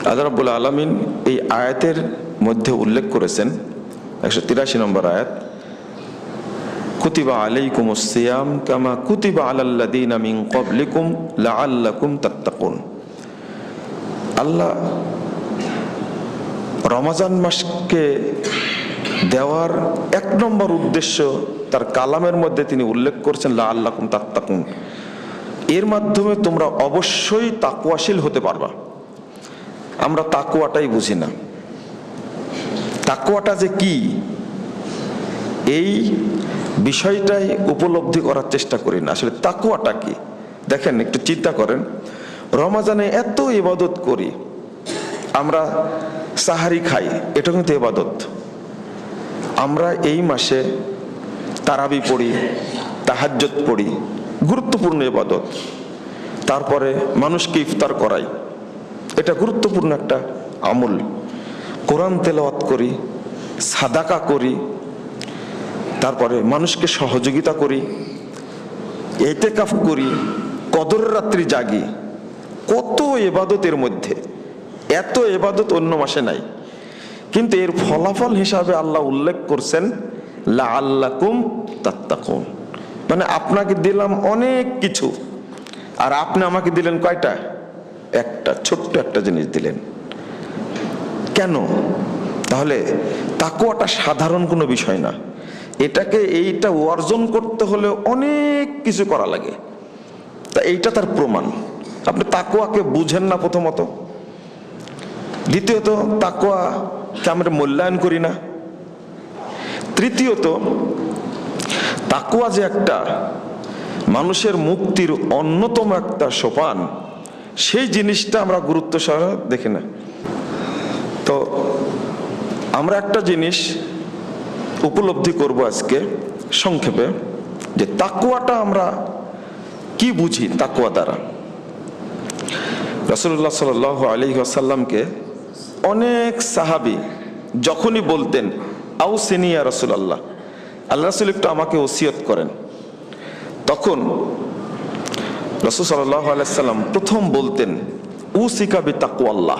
আল্লাহ রাব্বুল আলামিন এই আয়াতের মধ্যে উল্লেখ করেছেন 183 নম্বর আয়াত, কুতিবা আলাইকুমুস সিয়াম কামা কুতিবা আলাল্লাযীনা মিন ক্বাবলিকুম লাআল্লাকুম তাত্তাকুন। আল্লাহ রমজান মাসকে দেওয়ার 1 নম্বর উদ্দেশ্য তার কালামের মধ্যে তিনি উল্লেখ করছেন লাআল্লাকুম তাত্তাকুন, এর মাধ্যমে তোমরা অবশ্যই তাকওয়াশীল হতে পারবা। আমরা তাকওয়াটাই বুঝি না, তাকওয়াটা যে কি এই বিষয়টাই উপলব্ধি করার চেষ্টা করি না। আসলে তাকওয়াটা কি দেখেন, একটু চিন্তা করেন, রমজানে এত ইবাদত করি, আমরা সাহারি খাই, এটা কিন্তু ইবাদত। আমরা এই মাসে তারাবি পড়ি, তাহাজ্জুদ পড়ি, গুরুত্বপূর্ণ ইবাদত। তারপরে মানুষকে ইফতার করাই, এটা গুরুত্বপূর্ণ একটা আমল। কোরআন তেলাওয়াত করি, সাদাকা করি, তারপরে মানুষকে সহযোগিতা করি, ইতিকাফ করি, কদরের রাত্রি জাগি। কত ইবাদতের মধ্যে, এত ইবাদত অন্য মাসে নাই, কিন্তু এর ফলাফল হিসাবে আল্লাহ উল্লেখ করছেন লাআল্লাকুম তাত্তাকুন। মানে আপনাকে দিলাম অনেক কিছু, আর আপনি আমাকে দিলেন কয়টা? একটা, ছোট্ট একটা জিনিস দিলেন। কেন? তাহলে তাকওয়াটা সাধারণ কোনো বিষয় না, এটাকে এইটা অর্জন করতে হলে অনেক কিছু করা লাগে। তা এইটা তার প্রমাণ। আপনি তাকওয়াকে বুঝেন না প্রথমত, দ্বিতীয়ত তাকওয়াকে আমরা মূল্যায়ন করি না, তৃতীয়ত তাকওয়া যে একটা মানুষের মুক্তির অন্যতম একটা সোপান, সেই জিনিসটা আমরা গুরুত্ব সহ দেখি না। তো আমরা একটা জিনিস উপলব্ধি করব আজকে সংক্ষেপে, যে তাকওয়াটা আমরা কি বুঝি তাকওয়া দ্বারা। রাসূলুল্লাহ সাল্লাল্লাহু আলাইহি ওয়াসাল্লামকে অনেক সাহাবী যখনই বলতেন আউসিনি ইয়া রাসূলুল্লাহ, আল্লাহ রাসূল একটু আমাকে ওসিয়ত করেন, তখন রাসূল সাল্লাল্লাহু আলাইহি ওয়াসাল্লাম প্রথম বলতেন উসিকা বিতাকওয়াল্লাহ,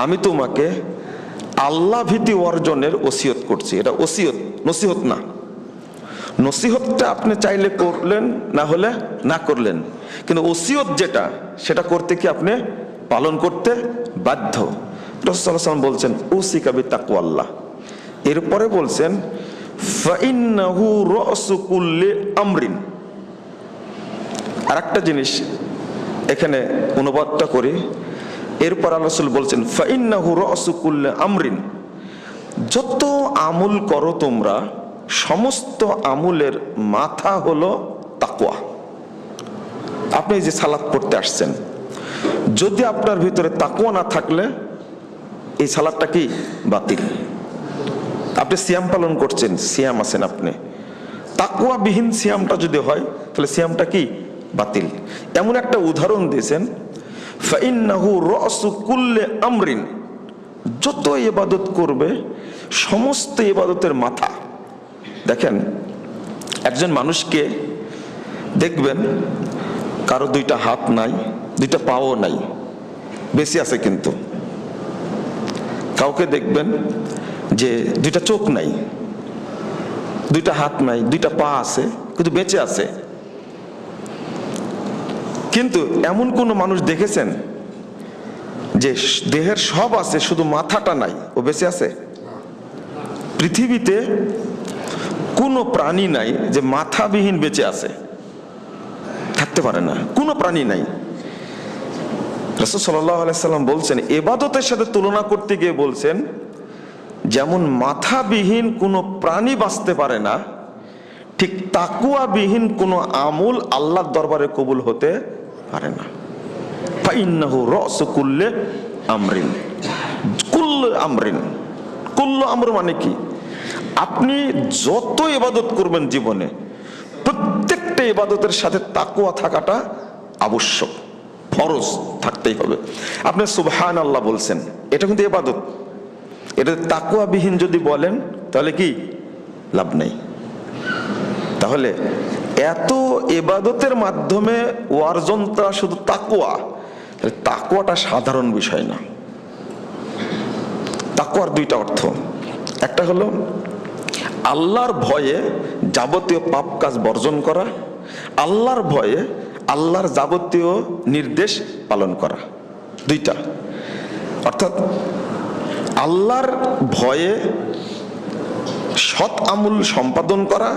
আমি তোমাকে আল্লাহ ভীতি অর্জনের ওসিয়ত করছি। এটা ওসিয়ত, নসিহত না। নসিহতটা আপনি চাইলে করলেন, না হলে না করলেন, কিন্তু ওসিয়ত যেটা, সেটা করতে কি আপনি পালন করতে বাধ্য। রাসূল সাল্লাল্লাহু আলাইহি ওয়াসাল্লাম বলছেন উসিকা বিতাকওয়াল্লাহ। এরপরে বলছেন ফাইন্নাহু রাসু কুল্লি আমরিন। আর একটা জিনিস এখানে অনুবাদটা করি, এরপর আল্লাহ রাসূল বলছেন ফাইন্নাহু রাসু কুল্লি আমরিন, যত আমল করো তোমরা, সমস্ত আমলের মাথা হলো তাকওয়া। আপনি যে সালাত পড়তে আসছেন, যদি আপনার ভিতরে তাকওয়া না থাকলে এই সালাতটা কি বাতিল। আপনি সিয়াম পালন করছেন, সিয়াম আছেন আপনি, তাকওয়া বিহীন সিয়ামটা যদি হয় তাহলে সিয়ামটা কি বাতিল। এমন একটা উদাহরণ দিয়েছেন ফাইন্নাহু রাসু কুল্লি আমরিন, যত ইবাদত করবে সমস্ত ইবাদতের মাথা। দেখেন একজন মানুষকে দেখবেন কারো 2টা হাত নাই, 2টা পাও নাই, বেশি আছে, কিন্তু কাউকে দেখবেন যে 2টা চোখ নাই, 2টা হাত নাই, 2টা পা আছে, কিন্তু বেঁচে আছে। কিন্তু এমন কোন মানুষ দেখেছেন যে দেহের সব আছে, শুধু মাথাটা নাই, ও বেঁচে আছে? পৃথিবীতে কোনো প্রাণী নাই যে মাথাবিহীন বেঁচে আছে, থাকতে পারে না, কোনো প্রাণী নাই। রাসূল সাল্লাল্লাহু আলাইহি সাল্লাম বলছেন, ইবাদতের সাথে তুলনা করতে গিয়ে বলছেন, যেমন মাথাবিহীন কোনো প্রাণী বাঁচতে পারে না, ঠিক তাকওয়াবিহীন কোনো আমল আল্লাহর দরবারে কবুল হতে পারে না। ফাইন্নাহু রাসু কুল্লি আমরিন, কুল্লু আমরিন, কুল্লু আমর মানে কি? আপনি যত ইবাদত করবেন জীবনে, প্রত্যেকটা ইবাদতের সাথে তাকওয়া থাকাটা আবশ্যক, ফরজ থাকতেই হবে। আপনি সুবহানাল্লাহ বলছেন, এটা কিন্তু ইবাদত। এটা তাকওয়াবিহীন যদি বলেন তাহলে কি লাভ নেই। তাহলে এত ইবাদতের মাধ্যমে অর্জনটা শুধু তাকওয়া, তাকওয়াটা সাধারণ বিষয় না। তাকওয়ার দুইটা অর্থ। একটা হলো আল্লাহর ভয়ে যাবতীয় পাপ কাজ বর্জন করা, আল্লাহর ভয়ে আল্লাহর যাবতীয় নির্দেশ পালন করা, দুইটা। অর্থাৎ আল্লাহর ভয়ে সৎ আমল সম্পাদন করা,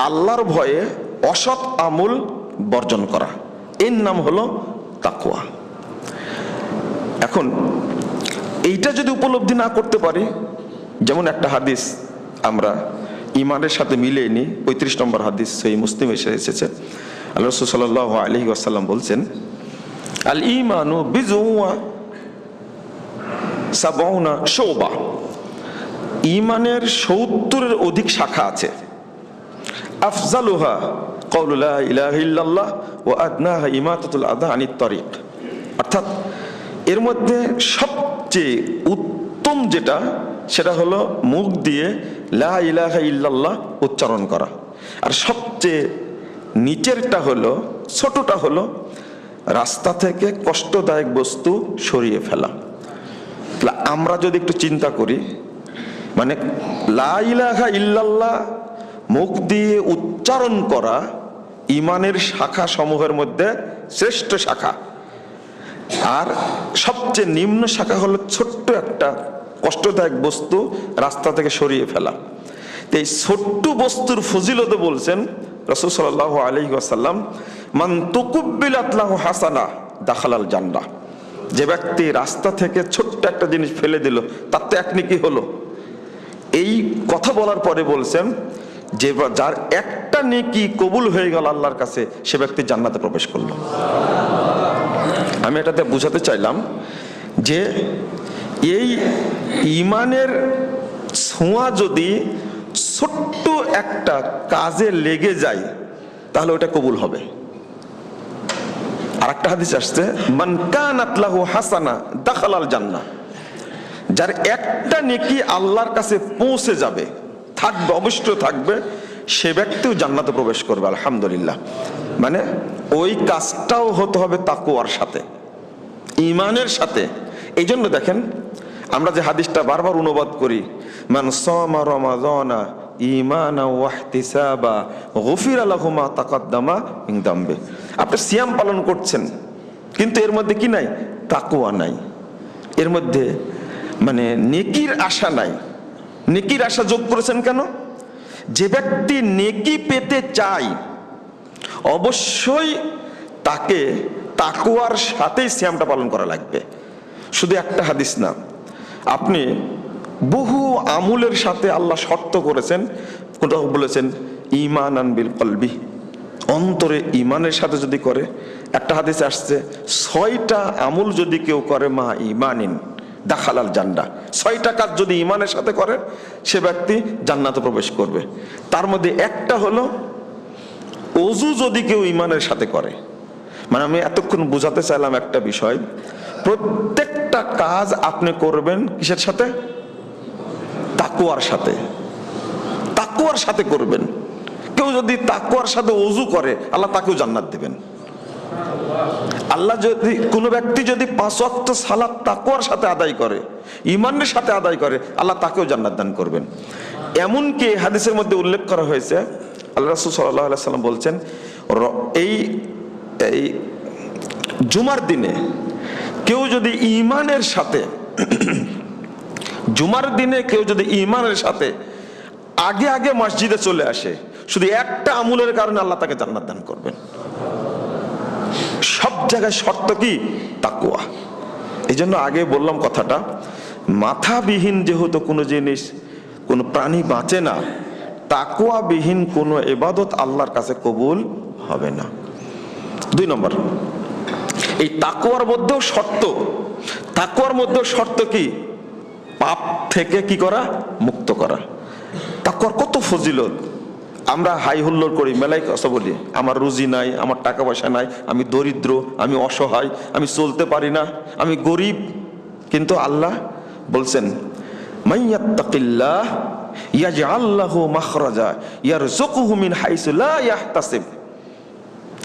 আল্লাহর ভয়ে অসৎ আমল বর্জন করা, এর নাম হলো তাকওয়া। এখন এইটা যদি উপলব্ধি না করতে পারি, যেমন একটা হাদিস আমরা ইমানের সাথে মিলিয়ে নিই, 35 নম্বর হাদিস সহিহ মুসলিমে এসেছে। আল্লাহ রাসূল সাল্লাল্লাহু আলাইহি ওয়াসাল্লাম বলছেন, আল ঈমানু বিজুওয়া সাবউনা শুবা, ঈমানের 70-এর অধিক শাখা আছে। আফজালুহা কাউলু লা ইলাহা ইল্লাল্লাহ ওয়া আদনাহা ইমাতাতুল আযা আনিত তারিক। অর্থাৎ এর মধ্যে সবচেয়ে উত্তম যেটা, সেটা হলো মুখ দিয়ে লা ইলাহা ইল্লাল্লাহ উচ্চারণ করা, আর সবচেয়ে নিচেরটা হলো, ছোটটা হলো রাস্তা থেকে কষ্টদায়ক বস্তু সরিয়ে ফেলা। আমরা যদি একটু চিন্তা করি, মানে লা ইলাহা ইল্লাল্লাহ মুখ দিয়ে উচ্চারণ করা ইমানের শাখা সমূহের মধ্যে শ্রেষ্ঠ শাখা, আর সবচেয়ে নিম্ন শাখা হলো ছোট্ট একটা কষ্টদায়ক বস্তু রাস্তা থেকে সরিয়ে ফেলা। এই ছোট্ট বস্তুর ফজিলত বলছেন রাসূল সাল্লাল্লাহু আলাইহি ওয়াসাল্লাম, মান তুকুব্বিলাত লাহু হাসানা দাখালাল জান্নাহ। যে ব্যক্তি রাস্তা থেকে ছোট্ট একটা জিনিস ফেলে দিল, তার তো এক নেকি হলো। এই কথা বলার পরে বলছেন যে যার একটা নেকি কবুল হয়ে গেল আল্লাহর কাছে, সে ব্যক্তি জান্নাতে প্রবেশ করলো। আমি এটাতে বুঝাতে চাইলাম যে এই ঈমানের ছোঁয়া যদি ছোট্ট একটা কাজে লেগে যায়, তাহলে ওটা কবুল হবে। আর একটা হাদিস আসছে, মান কানাত লাহু হাসানা দাখালাল জান্নাহ। যার একটা নেকি আল্লাহর কাছে পৌঁছে যাবে, থাকবে, অবশ্যই থাকবে, সে ব্যক্তিও জান্নাতে প্রবেশ করবে। আলহামদুলিল্লাহ। মানে ওই কাজটাও হতে হবে তাকওয়ার সাথে, ঈমানের সাথে। এই জন্য দেখেন আমরা যে হাদিসটা বারবার অনুবাদ করি, মান সামা রমাযানা ঈমানা ওয়া ইহতিসাবা গুফিরা লাহু মা তাকাদ্দামা মিন যামবি। আপনি সিয়াম পালন করছেন, কিন্তু এর মধ্যে কি নাই? তাকওয়া নাই। এর মধ্যে মানে নেকির আশা নাই। নেকির আশা যোগ করেছেন কেন? যে ব্যক্তি নেকি পেতে চায়, অবশ্যই তাকে তাকওয়ার সাথেই সিয়ামটা পালন করা লাগবে। শুধু একটা হাদিস না, আপনি বহু আমলের সাথে আল্লাহ শর্ত করেছেন। কোনটা বলেছেন? ঈমানান বিল কলবি, অন্তরে ঈমানের সাথে যদি করে। একটা হাদিসে আসছে 6টা আমল যদি কেউ করে মা ঈমানিন দাখালাল জান্নাহ। 6টা কাজ যদি ঈমানের সাথে করে, সে ব্যক্তি জান্নাতে প্রবেশ করবে। তার মধ্যে একটা হলো ওযু যদি কেউ ঈমানের সাথে করে। মানে আমি এতক্ষণ বোঝাতে চাইলাম একটা বিষয়, প্রত্যেকটা কাজ আপনি করবেন কিসের সাথে? তাকওয়ার সাথে। তাকওয়ার সাথে করবেন। কেউ যদি তাকওয়ার সাথে ওযু করে, আল্লাহ তাকেও জান্নাত দেবেন। আল্লাহ যদি, কোনো ব্যক্তি যদি 5 ওয়াক্ত সালাত তাকওয়ার সাথে আদায় করে, ঈমানের সাথে আদায় করে, আল্লাহ তাকেও জান্নাত দান করবেন। এমনকি হাদিসের মধ্যে উল্লেখ করা হয়েছে, আল্লাহ রাসূল সাল্লাল্লাহু আলাইহি ওয়াসাল্লাম বলছেন, এই জুমার দিনে কেউ যদি ঈমানের সাথে, জুমার দিনে কেউ যদি ঈমানের সাথে আগে আগে মসজিদে চলে আসে, শুধু একটা আমলের কারণে আল্লাহ তাকে জান্নাত দান করবেন। সব জায়গায় শর্ত কি? তাকওয়া। এই জন্য আগে বললাম কথাটা, মাথাবিহীন যেহেতু কোনো জিনিস, কোনো প্রাণী বাঁচে না, তাকওয়াবিহীন কোনো ইবাদত আল্লাহর কাছে কবুল হবে না। 2 নম্বর, এই তাকওয়ার মধ্যেও শর্ত। তাকওয়ার মধ্যেও শর্ত কি? পাপ থেকে কি করা? মুক্ত করা। তাকওয়ার কত ফজিলত! আমরা হাই হুল্লোড় করি, মেলাই কথা বলি, আমার রুজি নাই, আমার টাকা পয়সা নাই, আমি দরিদ্র, আমি অসহায়, আমি চলতে পারি না, আমি গরিব। কিন্তু আল্লাহ বলছেন, মাইয়াত্তাকিল্লাহ ইয়াজআল লাহু মাখরাজা ইয়ারযুকুহু মিন হাইসু লা ইয়াহতাসিব।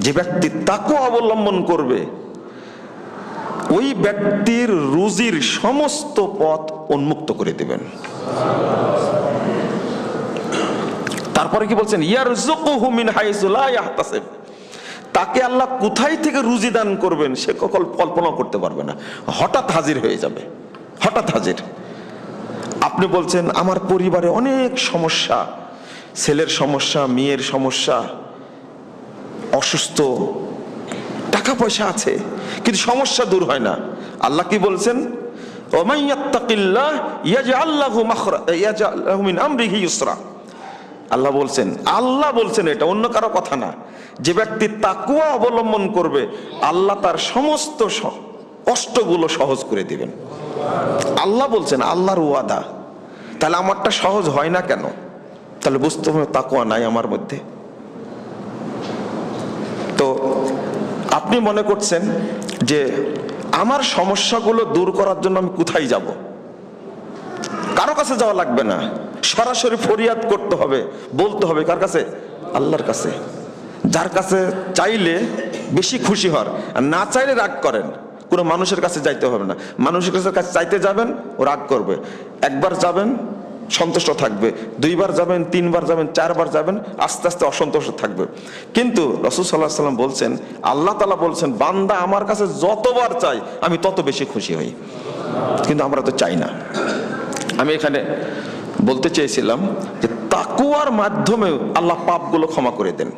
যে ব্যক্তি তাকওয়া অবলম্বন করবে, ওই ব্যক্তির রুজির সমস্ত পথ উন্মুক্ত করে দিবেন। তারপরে কি বলছেন, ইয়ারযুকুহু মিন হাইসু লা ইয়াহতাসিব, তাকে আল্লাহ কোথায় থেকে রুজি দান করবেন সে কল্পনা করতে পারবে না, হঠাৎ হাজির হয়ে যাবে, হঠাৎ হাজির। আপনি বলছেন আমার পরিবারে অনেক সমস্যা, ছেলের সমস্যা, মেয়ের সমস্যা, অসুস্থ, টাকা পয়সা আছে কিন্তু সমস্যা দূর হয় না। আল্লাহ কি বলছেন, ওয়া ইয়াত্তাকিল্লাহ ইয়াজআল লাহু মাখরাজা ইয়াজআল লাহু মিন আমরিহি ইউসরা। আল্লাহ বলছেন, এটা অন্য কারো কথা না। যে ব্যক্তি তাকওয়া অবলম্বন করবে আল্লাহ তার সমস্ত কষ্টগুলো সহজ করে দিবেন। আল্লাহ বলছেন, আল্লাহর ওয়াদা। তাহলে আমারটা সহজ হয় না কেন? তাহলে বুঝতে হবে তাকওয়া নাই আমার মধ্যে। তো আপনি মনে করছেন যে আমার সমস্যাগুলো দূর করার জন্য আমি কোথায় যাব? কারো কাছে যাওয়া লাগবে না, সরাসরি ফরিয়াদ করতে হবে, বলতে হবে কার কাছে? আল্লাহর কাছে। যার কাছে চাইলে বেশি খুশি হন, আর না চাইলে রাগ করেন। কোনো মানুষের কাছে যাইতে হবে না। মানুষের কাছে চাইতে যাবেন, ও রাগ করবে। একবার যাবেন সন্তুষ্ট থাকবে, দুইবার যাবেন, তিনবার যাবেন, চারবার যাবেন, আস্তে আস্তে অসন্তুষ্ট থাকবে। কিন্তু রাসূল সাল্লাল্লাহু আলাইহি ওয়াসাল্লাম বলছেন, আল্লাহ তাআলা বলছেন, বান্দা আমার কাছে যতবার চাই আমি তত বেশি খুশি হই। কিন্তু আমরা তো চাই না। আমি এখানে বলতে চেয়েছিলাম যে তাকওয়ার মাধ্যমে আল্লাহ পাপগুলো ক্ষমা করে দেন।